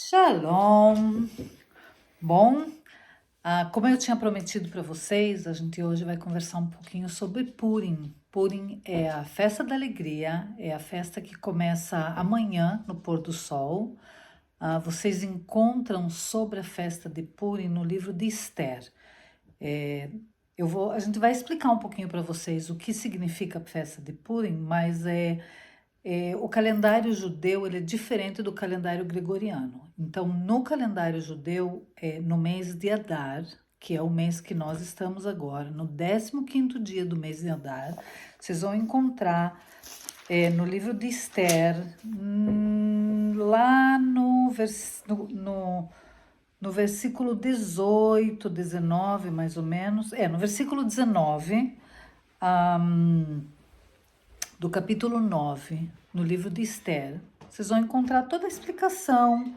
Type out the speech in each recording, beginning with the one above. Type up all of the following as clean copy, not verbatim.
Shalom! Bom, como eu tinha prometido para vocês, a gente hoje vai conversar um pouquinho sobre Purim. Purim é a festa da alegria, é a festa que começa amanhã, no pôr do sol. Vocês encontram sobre a festa de Purim no livro de Esther. A gente vai explicar um pouquinho para vocês o que significa a festa de Purim, mas o calendário judeu ele é diferente do calendário gregoriano. Então, no calendário judeu, no mês de Adar, que é o mês que nós estamos agora, no 15º dia do mês de Adar, vocês vão encontrar no livro de Esther, lá no versículo 18, 19, mais ou menos, no versículo 19, do capítulo 9, no livro de Esther, vocês vão encontrar toda a explicação,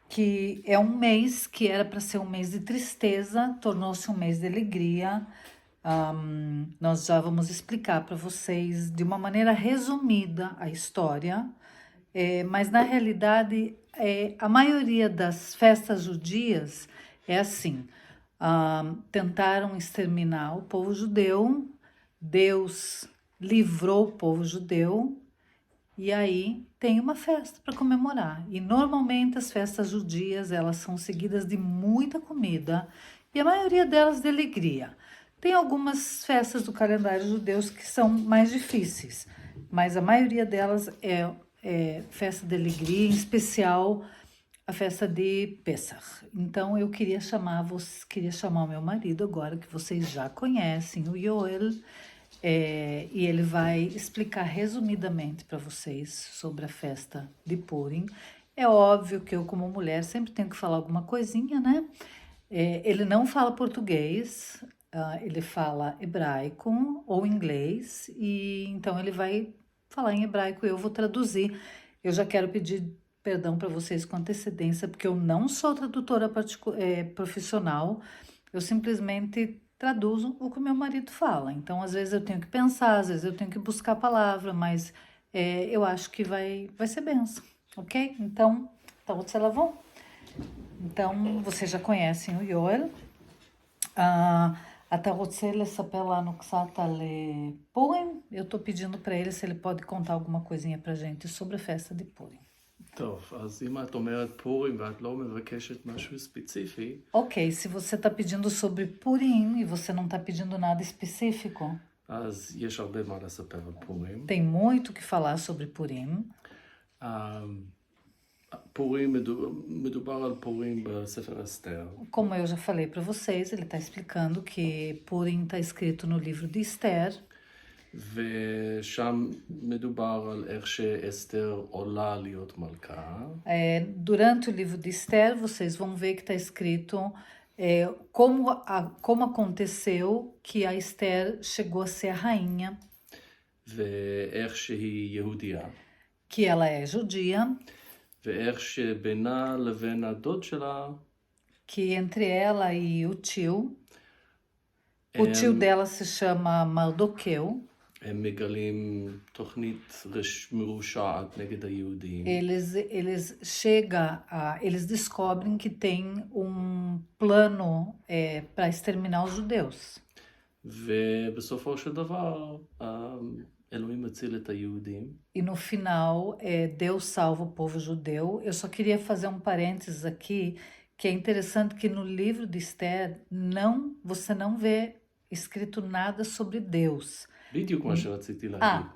que é um mês que era para ser um mês de tristeza, tornou-se um mês de alegria. Nós já vamos explicar para vocês de uma maneira resumida a história, mas na realidade a maioria das festas judias é assim, tentaram exterminar o povo judeu, Deus livrou o povo judeu e aí tem uma festa para comemorar. E normalmente as festas judias elas são seguidas de muita comida e a maioria delas de alegria. Tem algumas festas do calendário judeu que são mais difíceis, mas a maioria delas é festa de alegria, em especial a festa de Pesach. Então eu queria chamar o meu marido agora, que vocês já conhecem, o Yoel, e ele vai explicar resumidamente para vocês sobre a festa de Purim. É óbvio que eu, como mulher, sempre tenho que falar alguma coisinha, né? Ele não fala português, ele fala hebraico ou inglês, e então ele vai falar em hebraico e eu vou traduzir. Eu já quero pedir perdão para vocês com antecedência, porque eu não sou tradutora profissional, eu simplesmente traduzo o que o meu marido fala. Então, às vezes eu tenho que pensar, às vezes eu tenho que buscar a palavra, mas eu acho que vai ser benção, ok? Então, você lavou? Então, vocês já conhecem o Yoel. אתה רוצה לספר לנו קצת על פורים? Eu tô pedindo para ele se ele pode contar alguma coisinha pra gente sobre a festa de Purim. טוב, אז אם את אומרת פורים ואת לא מבקשת משהו ספציפי, Ok, se você tá pedindo sobre Purim e você não tá pedindo nada específico, אז יש הרבה מה לספר על פורים. tem muito o que falar sobre Purim. פורים, מדובר על פורים בספר אסתר. Como eu já falei para vocês, ele está explicando que Purim está escrito no livro de Esther. ושם מדובר על איך שאסתר עולה להיות מלכה. Durante o livro de Esther, vocês vão ver que está escrito como aconteceu que a Esther chegou a ser a rainha, ואיך שהיא יהודייה. que ela é judia, ואיך שבינה לבין הדוד שלה, que entre ela e o tio dela se chama Mardoqueu. הם מגלים תוכנית מרושעת נגד היהודים. Eles descobrem que tem um plano para exterminar os judeus. ובסופו של דבר, אלוהים מציל את היהודים. E no final, Deus salva o povo judeu. Eu só queria fazer um parênteses aqui, que é interessante que no livro de Esther, você não vê escrito nada sobre Deus. בדיוק מה שרציתי להגיד.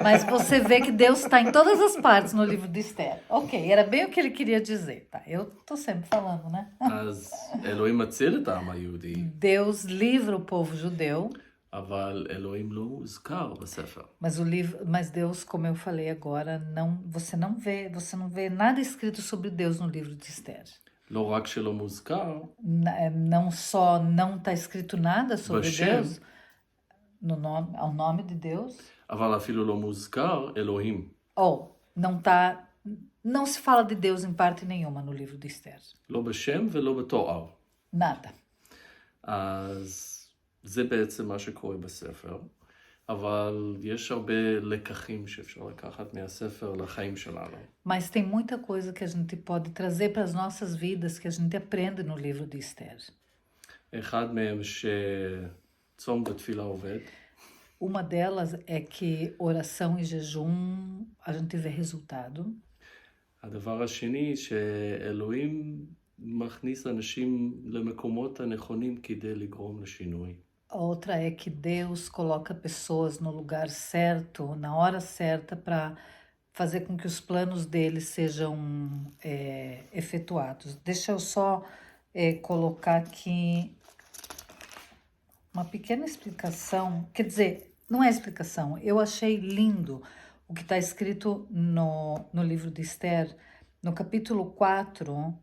Mas você vê que Deus está em todas as partes no livro de Esther. Ok, era bem o que ele queria dizer, tá? Eu tô sempre falando, né? אז אלוהים מציל את העם היהודי. Deus livra o povo judeu. אבל אלוהים לא מוזכר בספר. Mas Deus, como eu falei agora, você não vê nada escrito sobre Deus no livro de Esther. לא רק שלא מוזכר, Não só não está escrito nada sobre בשם, Deus, ao nome de Deus, אבל אפילו לא מוזכר אלוהים. não se fala de Deus em parte nenhuma no livro de Esther. לא בשם ולא בתואר. Nada. אז זה בעצם מה שקורה בספר. אבל יש הרבה לקחים שאפשר לקחת מהספר לחיים שלנו. Mas tem muita coisa que a gente pode trazer para as nossas vidas que a gente aprende no livro de Esther. אחד מהם שצום ותפילה עובד. Uma delas é que oração e jejum a gente vê resultado. הדבר השני, שאלוהים מכניס אנשים למקומות הנכונים כדי לגרום לשינוי. A outra é que Deus coloca pessoas no lugar certo, na hora certa, para fazer com que os planos dele sejam efetuados. Deixa eu só colocar aqui uma pequena explicação, quer dizer, não é explicação, eu achei lindo o que está escrito no livro de Esther, no capítulo 4,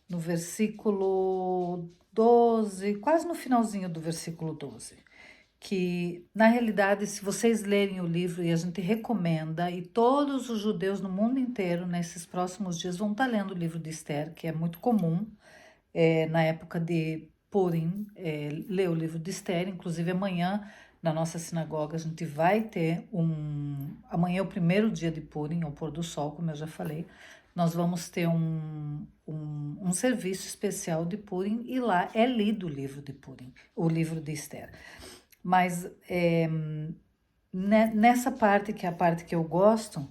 no versículo 12, quase no finalzinho do versículo 12, que, na realidade, se vocês lerem o livro, e a gente recomenda, e todos os judeus no mundo inteiro, nesses próximos dias, vão estar lendo o livro de Esther, que é muito comum, na época de Purim, ler o livro de Esther. Inclusive, amanhã, na nossa sinagoga, a gente vai ter amanhã é o primeiro dia de Purim, ao pôr do sol, como eu já falei. Nós vamos ter um serviço especial de Purim, e lá é lido o livro de Purim, o livro de Esther. Mas nessa parte, que é a parte que eu gosto,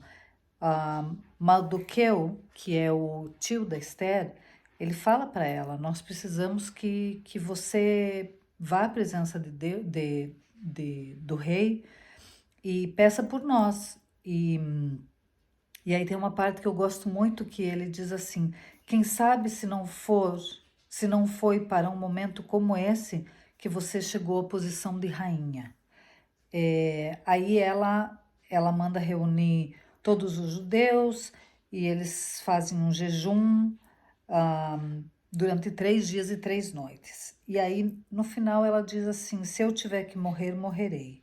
Mardoqueu, que é o tio da Esther, ele fala para ela: nós precisamos que você vá à presença do rei e peça por nós. E aí tem uma parte que eu gosto muito, que ele diz assim: quem sabe se não foi para um momento como esse que você chegou à posição de rainha. Aí ela manda reunir todos os judeus e eles fazem um jejum durante 3 dias e 3 noites. E aí, no final, ela diz assim: se eu tiver que morrer, morrerei.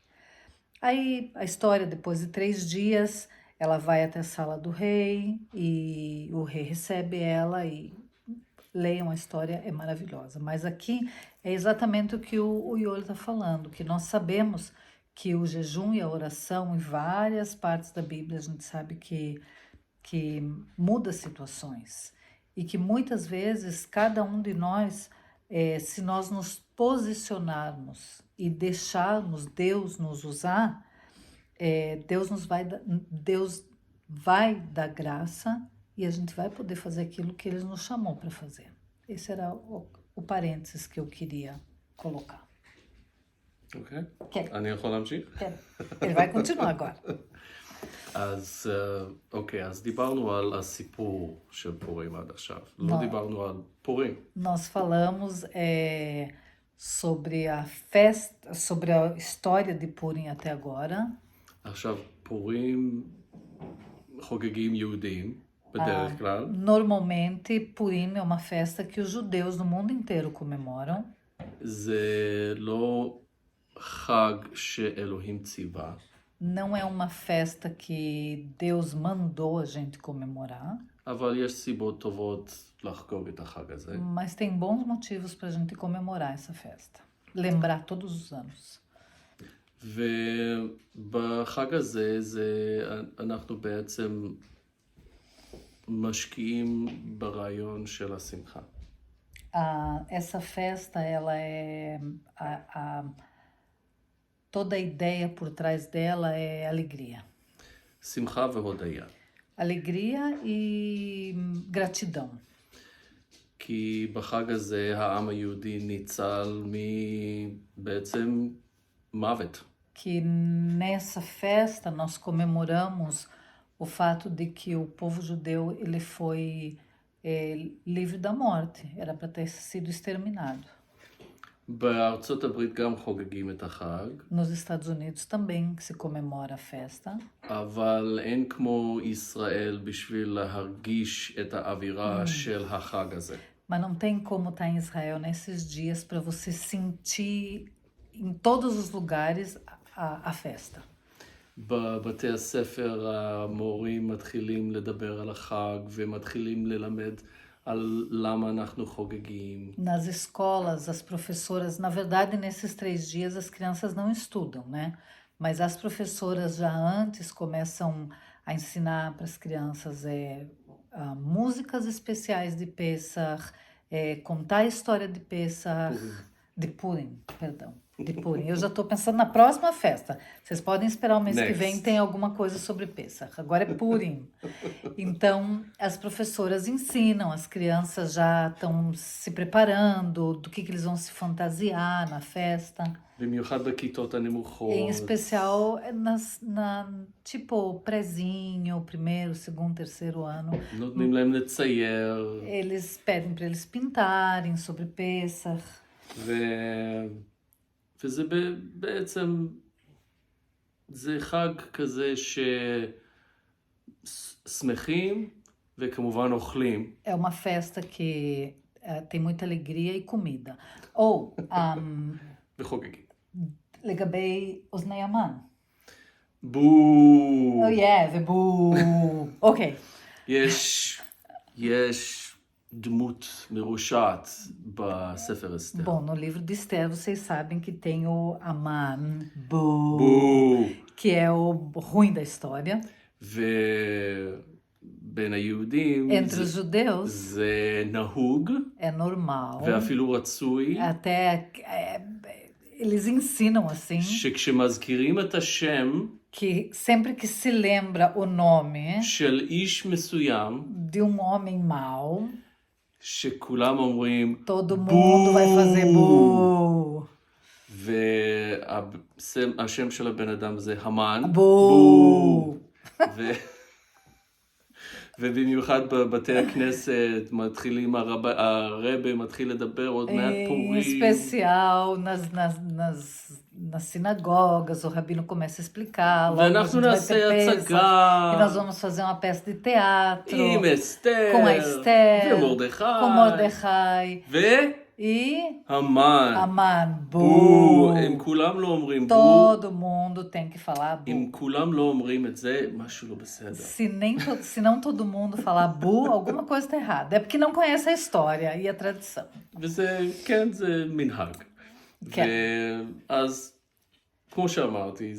Aí, a história, depois de 3 dias, ela vai até a sala do rei e o rei recebe ela, e leiam a história, é maravilhosa. Mas aqui é exatamente o que o Iolo está falando, que nós sabemos que o jejum e a oração, em várias partes da Bíblia, a gente sabe que muda situações. E que muitas vezes, cada um de nós, se nós nos posicionarmos e deixarmos Deus nos usar, Deus vai dar graça e a gente vai poder fazer aquilo que Ele nos chamou para fazer. Esse era o parênteses que eu queria colocar. אוקיי. כן. אני יכול להמשיך? כן. Ele vai continuar agora. אז אוקיי, אז דיברנו על הסיפור של פורים עד עכשיו. לא לא. דיברנו על פורים. Nós falamos sobre a festa, sobre a história de Purim até agora. עכשיו, פורים חוגגים יהודים, בדרך כלל. Normalmente, Purim é uma festa que os judeus no mundo inteiro comemoram. זה לא חג שאלוהים ציווה. Não é uma festa que Deus mandou a gente comemorar, אבל יש סיבות טובות לחגוג את החג הזה. mas tem bons motivos para a gente comemorar essa festa. Lembrar todos os anos. ובחג הזה אנחנו בעצם משקיעים ברעיון של השמחה. Essa festa, ela toda a ideia por trás dela é alegria. שמחה והודיה. Alegria e gratidão. כי בחג הזה העם היהודי ניצל בעצם מוות. Que nessa festa nós comemoramos o fato de que o povo judeu ele foi livre da morte, era para ter sido exterminado. בארצות הברית גם חוגגים את החג. Nos Estados Unidos também se comemora a festa. אבל אין כמו ישראל בשביל להרגיש את האווירה של החג הזה. Mas não tem como estar em Israel nesses dias para você sentir em todos os lugares a festa. בבתי הספר המורים מתחילים לדבר על החג ומתחילים ללמד על למה אנחנו חוגגים. Nas escolas, as professoras, na verdade, nesses 3 dias as crianças não estudam, né? Mas as professoras já antes começam a ensinar para as crianças músicas especiais de Pessach, contar a história de Pessach, de Purim, perdão, de Purim. Eu já estou pensando na próxima festa. Vocês podem esperar o mês que vem, tem alguma coisa sobre Pessach. Agora é Purim. Então, as professoras ensinam, as crianças já estão se preparando do que eles vão se fantasiar na festa. במיוחד בכיתות הנמוכות. Em especial tipo prézinho, primeiro, segundo, terceiro ano. נותנים להם לצייר. Eles pedem para eles pintarem sobre Pessach. וזה בעצם, זה חג כזה ששמחים וכמובן אוכלים. É uma festa que tem muita alegria e comida. Ou, וחוגגים. לגבי אוזני המן. בואו. Oh yeah, ובואו. אוקיי. יש דמות מרושעת בספר אסתר. Bom, no livro de Esther, vocês sabem que tem o Aman, Boo, בואו. que é o ruim da história. ובין היהודים Entre os judeus, זה נהוג é normal. ואפילו רצוי Até eles ensinam assim, שכשמזכירים את השם que sempre que se lembra o nome של איש מסוים, de um homem mau, שכולם אומרים todo mundo vai fazer boo. והשם של הבן אדם זה המן. בואו. ובמיוחד בבתי הכנסת מתחילים, הרבי מתחיל לדבר עוד מעט פורים. Em especial nas sinagogas, o rabino começa a explicar. Logo ואנחנו a gente vai נעשה ter Pessach, הצגה e nós vamos fazer uma peça de teatro עם אסתר com a Esther, ומרדכי com Mordecai e והמן. Aman. בואו. Boo. הם כולם לא אומרים בואו. Todo mundo tem que falar אם bu. כולם לא אומרים את זה, משהו לא בסדר. Se não todo mundo falar bu, alguma coisa está errada. É porque não conhece a história e a tradição. וזה, כן, זה מנהג. כן. ואז, כמו שאמרתי,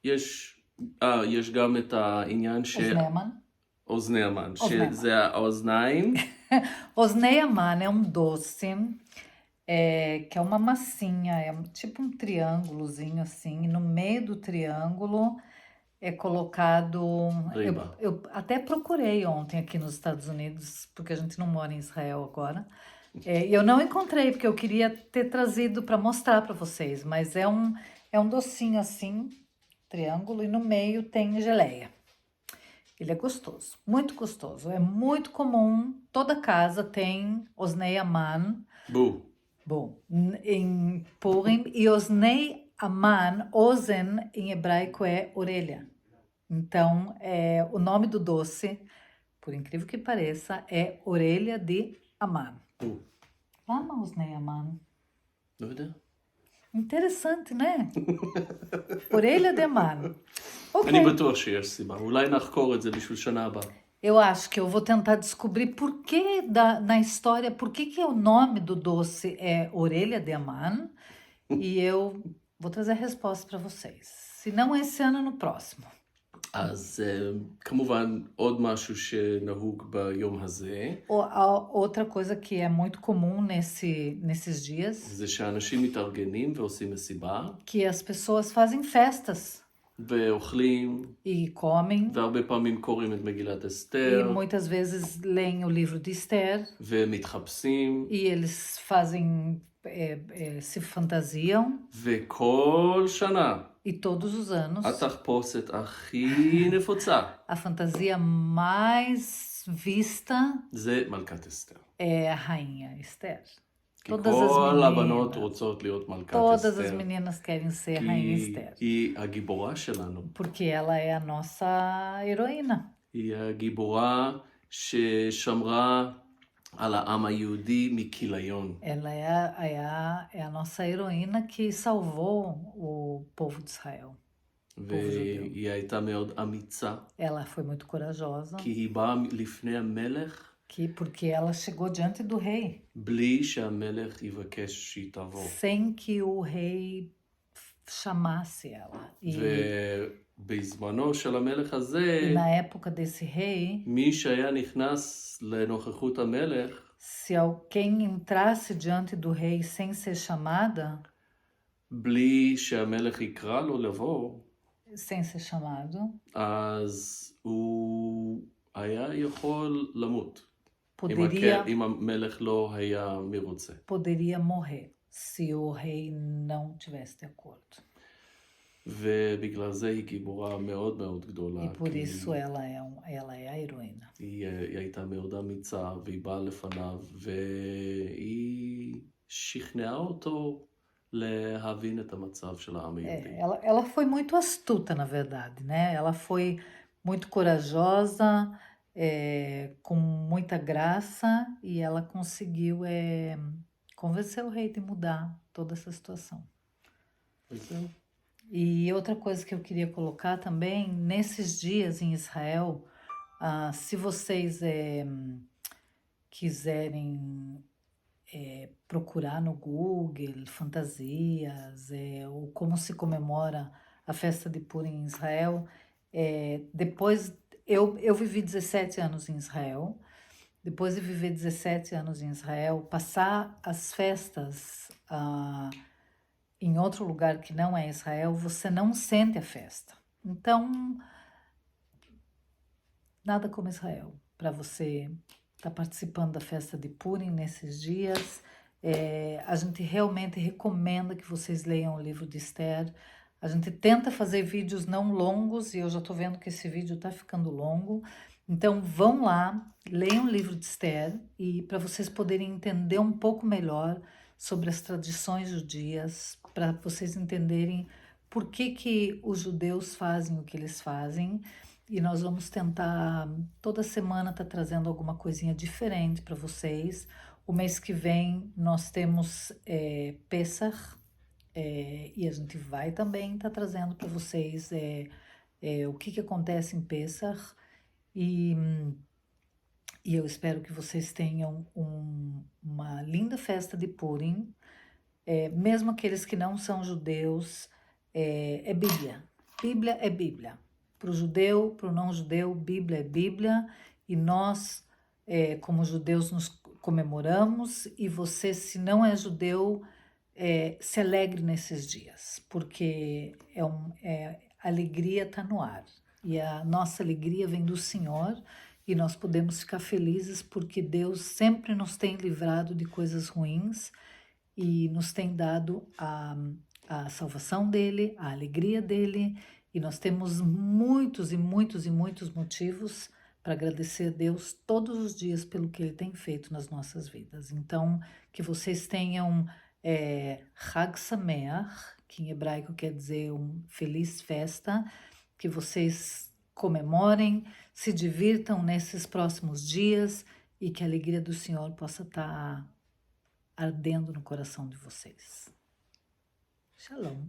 יש גם את העניין אוזני המן? אוזני המן, אוזני שזה האוזניים. Osnei Aman é um doce que é uma massinha, é tipo um triângulozinho assim, e no meio do triângulo é colocado... Riba. Eu até procurei ontem aqui nos Estados Unidos, porque a gente não mora em Israel agora, e eu não encontrei, porque eu queria ter trazido para mostrar para vocês, mas é um docinho assim, triângulo, e no meio tem geleia. Ele é gostoso, muito gostoso. É muito comum, toda casa tem Osnei Aman. בואו. Bom, em Purim, e Osnei Aman, Ozen em hebraico é orelha. Então, o nome do doce, por incrível que pareça, é orelha de Aman. בואו. Lama Osnei Aman. לא יודע. Interessante, né? Orelha de Aman. Ok. אני בטוח שיש סיבה. אולי נחקור את זה בשביל שנה הבאה. Eu acho que eu vou tentar descobrir por que na história, por que o nome do doce é orelha de Aman, e eu vou trazer a resposta para vocês. Se não esse ano, no próximo. אז כמובן עוד משהו שנהוג ביום הזה, Outra coisa que é muito comum nesses dias, זה שאנשים מתארגנים ועושים מסיבה, que as pessoas fazem festas ואוכלים, e comem, והרבה פעמים קוראים את מגילת e אסתר, muitas vezes leem o livro de Esther, ומתחפשים, e eles fazem, se fantasiam, וכל שנה e todos os anos התחפושת הכי נפוצה a fantasia mais vista זה מלכת אסתר. é a rainha Esther. כי Todas כל as הבנות meninas, רוצות להיות מלכת todas as אסתר, meninas querem ser a rainha כי Esther, היא הגיבורה שלנו. porque ela é a nossa heroína. היא הגיבורה ששמרה על העם היהודי מכיליון. Ela é a nossa heroína que salvou o povo de Israel. והיא הייתה מאוד אמיצה, Ela foi muito corajosa, כי היא באה לפני המלך porque ela chegou diante do rei, בלי שהמלך יבקש שהיא תבוא. sem que o rei chamasse ela. ובזמנו של המלך הזה, E na época desse rei, מי שהיה נכנס לנוכחות המלך, se alguém entrasse diante do rei sem ser chamada, בלי שהמלך יקרא לו לבוא, sem ser chamado, אז הוא היה יכול למות. poderia, אם המלך לא היה מרוצה. poderia morrer se o rei não tivesse de acordo. ובגלל זה היא גיבורה מאוד מאוד גדולה. E por isso ela é a heroína. היא הייתה מאוד אמיצה, והיא באה לפניו, והיא שכנעה אותו להבין את המצב של העם היהודי. Ela foi muito astuta, na verdade, né? Ela foi muito corajosa, com muita graça, e ela conseguiu convencer o rei de mudar toda essa situação. וזהו. E outra coisa que eu queria colocar também, nesses dias em Israel, se vocês quiserem procurar no Google fantasias, ou como se comemora a festa de Purim em Israel, depois eu vivi 17 anos em Israel. Depois de viver 17 anos em Israel, passar as festas em outro lugar que não é Israel, você não sente a festa. Então, nada como Israel, para você estar participando da festa de Purim nesses dias. A gente realmente recomenda que vocês leiam o livro de Esther. A gente tenta fazer vídeos não longos, e eu já estou vendo que esse vídeo está ficando longo. Então, vão lá, leiam o livro de Esther, e para vocês poderem entender um pouco melhor sobre as tradições judias, para vocês entenderem por que os judeus fazem o que eles fazem. E nós vamos tentar, toda semana, estar trazendo alguma coisinha diferente para vocês. O mês que vem nós temos Pesach, e a gente vai também estar trazendo para vocês o que acontece em Pesach. E eu espero que vocês tenham uma linda festa de Purim. Mesmo aqueles que não são judeus, é Bíblia. Bíblia é Bíblia. Para o judeu, para o não judeu, Bíblia é Bíblia. E nós, como judeus, nos comemoramos. E você, se não é judeu, se alegre nesses dias. Porque a alegria está no ar. E a nossa alegria vem do Senhor. E nós podemos ficar felizes porque Deus sempre nos tem livrado de coisas ruins e nos tem dado a salvação dele, a alegria dele, e nós temos muitos e muitos e muitos motivos para agradecer a Deus todos os dias pelo que ele tem feito nas nossas vidas. Então, que vocês tenham Chag Sameach, que em hebraico quer dizer feliz festa, que vocês comemorem, se divirtam nesses próximos dias e que a alegria do Senhor possa estar ardendo no coração de vocês. Shalom.